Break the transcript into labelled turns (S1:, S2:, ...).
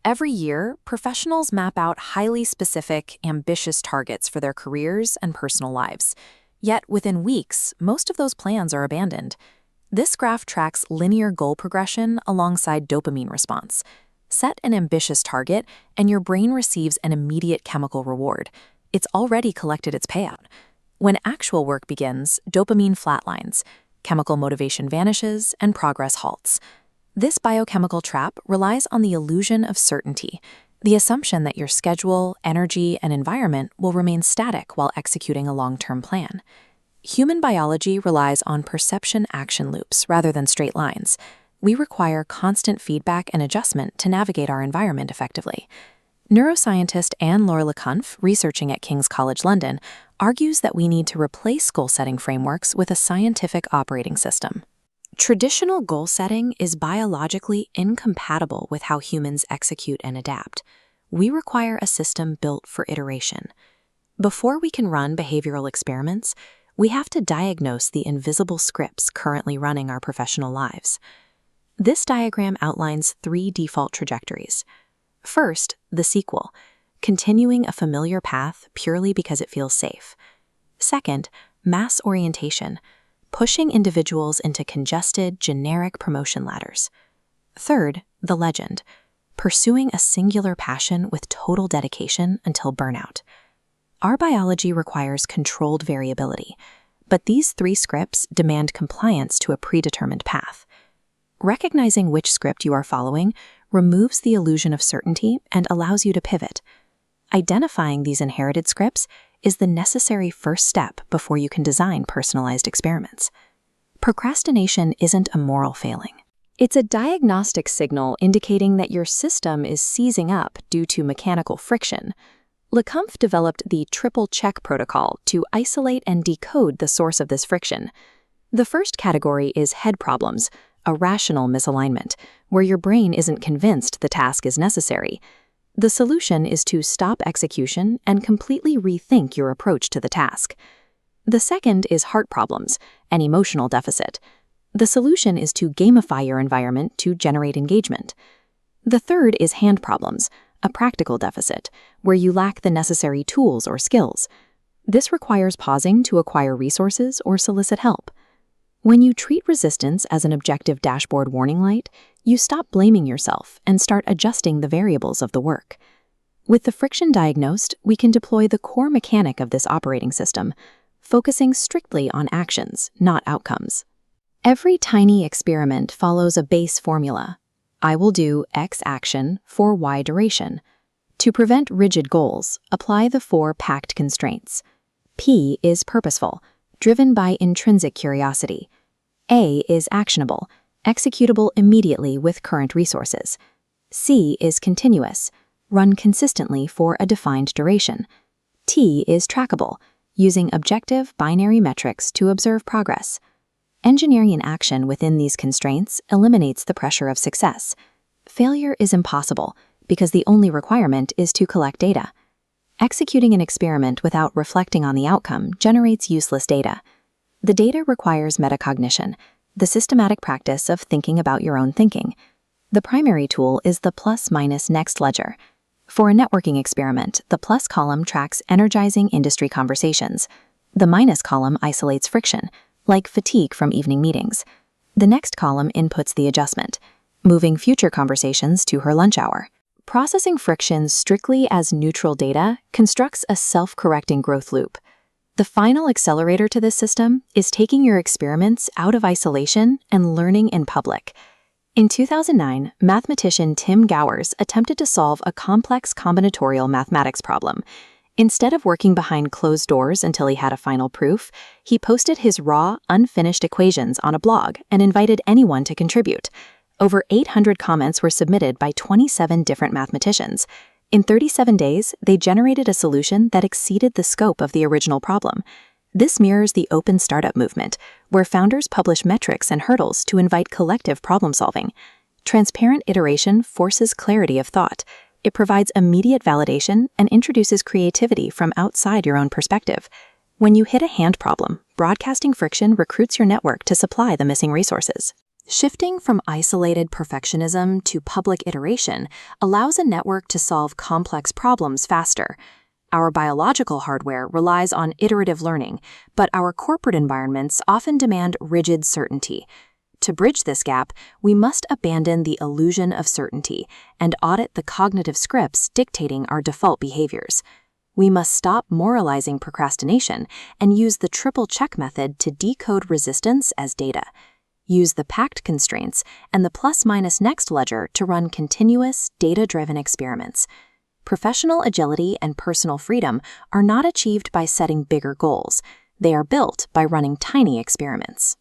S1: Every year, professionals map out highly specific, ambitious targets for their careers and personal lives. Yet, within weeks, most of those plans are abandoned. This graph tracks linear goal progression alongside dopamine response. Set an ambitious target, and your brain receives an immediate chemical reward. It's already collected its payout. When actual work begins, dopamine flatlines, chemical motivation vanishes, and progress halts. This biochemical trap relies on the illusion of certainty, the assumption that your schedule, energy, and environment will remain static while executing a long-term plan. Human biology relies on perception-action loops rather than straight lines. We require constant feedback and adjustment to navigate our environment effectively. Neuroscientist Anne-Laure Le Cunff, researching at King's College London, argues that we need to replace goal-setting frameworks with a scientific operating system. Traditional goal setting is biologically incompatible with how humans execute and adapt. We require a system built for iteration. Before we can run behavioral experiments, we have to diagnose the invisible scripts currently running our professional lives. This diagram outlines 3 default trajectories. First, the sequel, continuing a familiar path purely because it feels safe. Second, mass orientation, pushing individuals into congested, generic promotion ladders. Third, the legend, pursuing a singular passion with total dedication until burnout. Our biology requires controlled variability, but these 3 scripts demand compliance to a predetermined path. Recognizing which script you are following removes the illusion of certainty and allows you to pivot. Identifying these inherited scripts is the necessary first step before you can design personalized experiments. Procrastination isn't a moral failing. It's a diagnostic signal indicating that your system is seizing up due to mechanical friction. Le Cunff developed the triple check protocol to isolate and decode the source of this friction. The first category is head problems, a rational misalignment, where your brain isn't convinced the task is necessary. The solution is to stop execution and completely rethink your approach to the task. The second is heart problems, an emotional deficit. The solution is to gamify your environment to generate engagement. The third is hand problems, a practical deficit, where you lack the necessary tools or skills. This requires pausing to acquire resources or solicit help. When you treat resistance as an objective dashboard warning light, you stop blaming yourself and start adjusting the variables of the work. With the friction diagnosed, we can deploy the core mechanic of this operating system, focusing strictly on actions, not outcomes. Every tiny experiment follows a base formula. I will do X action for Y duration. To prevent rigid goals, apply the 4 packed constraints. P is purposeful, driven by intrinsic curiosity. A is actionable, executable immediately with current resources. C is continuous, run consistently for a defined duration. T is trackable, using objective binary metrics to observe progress. Engineering an action within these constraints eliminates the pressure of success. Failure is impossible because the only requirement is to collect data. Executing an experiment without reflecting on the outcome generates useless data. The data requires metacognition, the systematic practice of thinking about your own thinking. The primary tool is the plus-minus next ledger. For a networking experiment, the plus column tracks energizing industry conversations. The minus column isolates friction, like fatigue from evening meetings. The next column inputs the adjustment, moving future conversations to her lunch hour. Processing friction strictly as neutral data constructs a self-correcting growth loop. The final accelerator to this system is taking your experiments out of isolation and learning in public. In 2009, mathematician Tim Gowers attempted to solve a complex combinatorial mathematics problem. Instead of working behind closed doors until he had a final proof, he posted his raw, unfinished equations on a blog and invited anyone to contribute. Over 800 comments were submitted by 27 different mathematicians. In 37 days, they generated a solution that exceeded the scope of the original problem. This mirrors the open startup movement, where founders publish metrics and hurdles to invite collective problem solving. Transparent iteration forces clarity of thought. It provides immediate validation and introduces creativity from outside your own perspective. When you hit a hand problem, broadcasting friction recruits your network to supply the missing resources. Shifting from isolated perfectionism to public iteration allows a network to solve complex problems faster. Our biological hardware relies on iterative learning, but our corporate environments often demand rigid certainty. To bridge this gap, we must abandon the illusion of certainty and audit the cognitive scripts dictating our default behaviors. We must stop moralizing procrastination and use the triple check method to decode resistance as data. Use the packed constraints and the plus-minus next ledger to run continuous, data-driven experiments. Professional agility and personal freedom are not achieved by setting bigger goals. They are built by running tiny experiments.